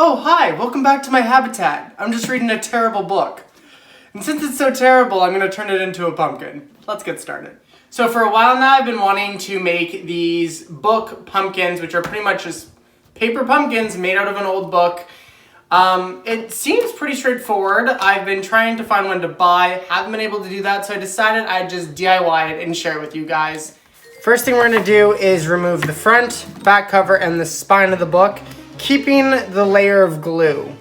Oh, hi, welcome back to my habitat. I'm just reading a terrible book. And since it's so terrible, I'm gonna turn it into a pumpkin. Let's get started. So for a while now, I've been wanting to make these book pumpkins, which are pretty much just paper pumpkins made out of an old book. It seems pretty straightforward. I've been trying to find one to buy, haven't been able to do that, so I decided I'd just DIY it and share it with you guys. First thing we're gonna do is remove the front, back cover, and the spine of the book, keeping the layer of glue.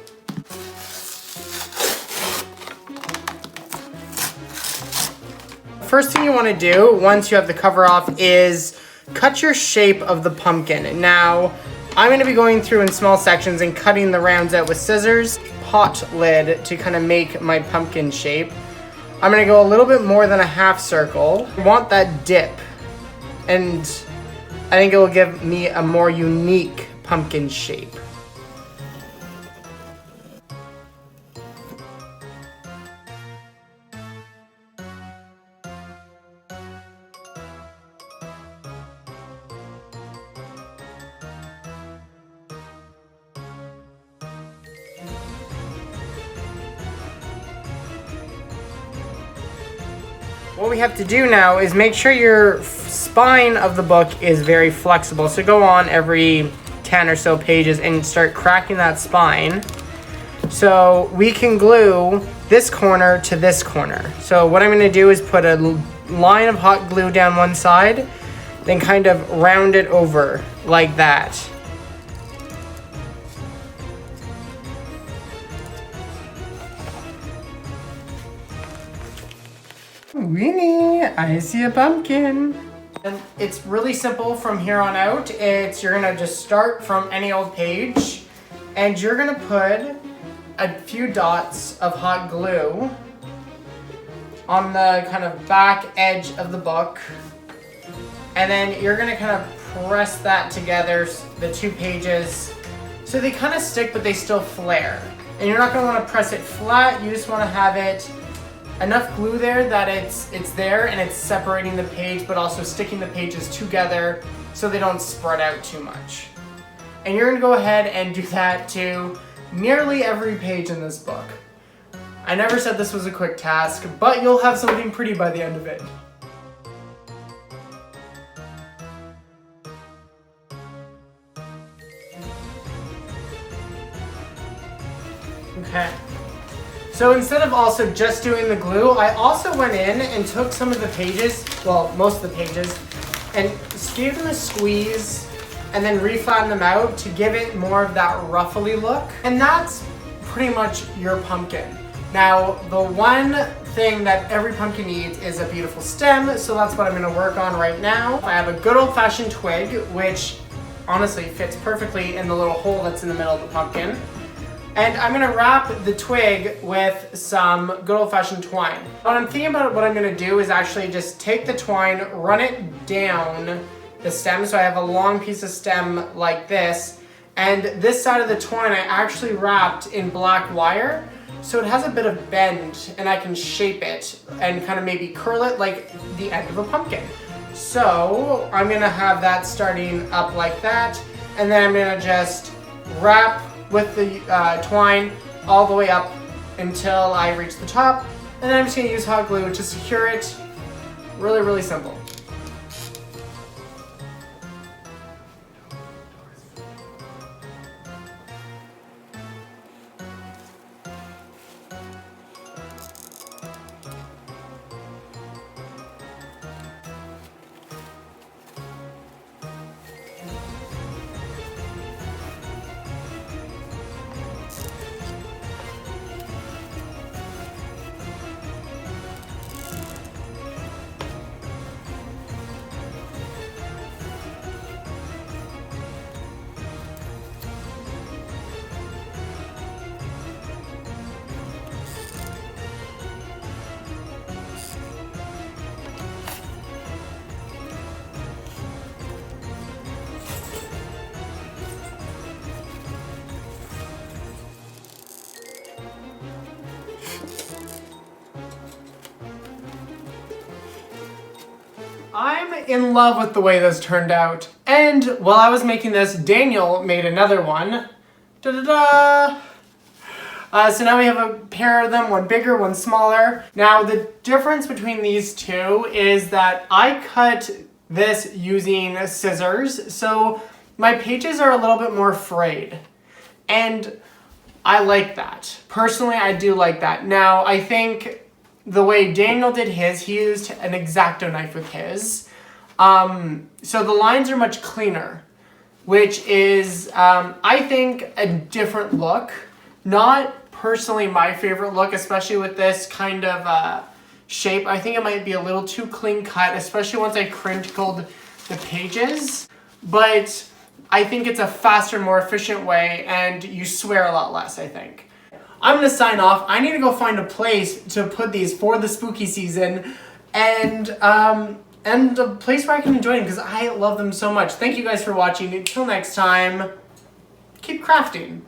First thing you want to do once you have the cover off is cut your shape of the pumpkin. Now, I'm going to be going through in small sections and cutting the rounds out with scissors, pot lid to kind of make my pumpkin shape. I'm going to go a little bit more than a half circle. I want that dip, and I think it will give me a more unique pumpkin shape. What we have to do now is make sure your spine of the book is very flexible. So go on every 10 or so pages and start cracking that spine. So we can glue this corner to this corner. So what I'm going to do is put a line of hot glue down one side, then kind of round it over like that. Winnie, I see a pumpkin. And it's really simple from here on out. You're gonna just start from any old page, and you're gonna put a few dots of hot glue on the kind of back edge of the book. And then you're gonna kind of press that together, the two pages, so they kind of stick, but they still flare. And you're not gonna wanna press it flat, you just wanna have it enough glue there that it's there and it's separating the page, but also sticking the pages together so they don't spread out too much. And you're gonna go ahead and do that to nearly every page in this book. I never said this was a quick task, but you'll have something pretty by the end of it. Okay. So instead of also just doing the glue, I also went in and took some of the pages, well, most of the pages, and gave them a squeeze and then reflattened them out to give it more of that ruffly look. And that's pretty much your pumpkin. Now, the one thing that every pumpkin needs is a beautiful stem, so that's what I'm gonna work on right now. I have a good old-fashioned twig, which honestly fits perfectly in the little hole that's in the middle of the pumpkin. And I'm gonna wrap the twig with some good old-fashioned twine. What I'm thinking about what I'm gonna do is actually just take the twine, run it down the stem, so I have a long piece of stem like this, and this side of the twine I actually wrapped in black wire, so it has a bit of bend, and I can shape it and kind of maybe curl it like the end of a pumpkin. So I'm gonna have that starting up like that, and then I'm gonna just wrap with the twine all the way up until I reach the top, and then I'm just gonna use hot glue to secure it. Really, really simple. I'm in love with the way this turned out. And while I was making this, Daniel made another one. Da-da-da! So now we have a pair of them, one bigger, one smaller. Now the difference between these two is that I cut this using scissors, so my pages are a little bit more frayed. And I like that. Personally, I do like that. Now, I think the way Daniel did his, he used an X-Acto knife with his. So the lines are much cleaner, which is, I think, a different look. Not personally my favorite look, especially with this kind of shape. I think it might be a little too clean cut, especially once I crinkled the pages. But I think it's a faster, more efficient way, and you swear a lot less, I think. I'm gonna sign off. I need to go find a place to put these for the spooky season, and a place where I can enjoy them, because I love them so much. Thank you guys for watching. Until next time, keep crafting.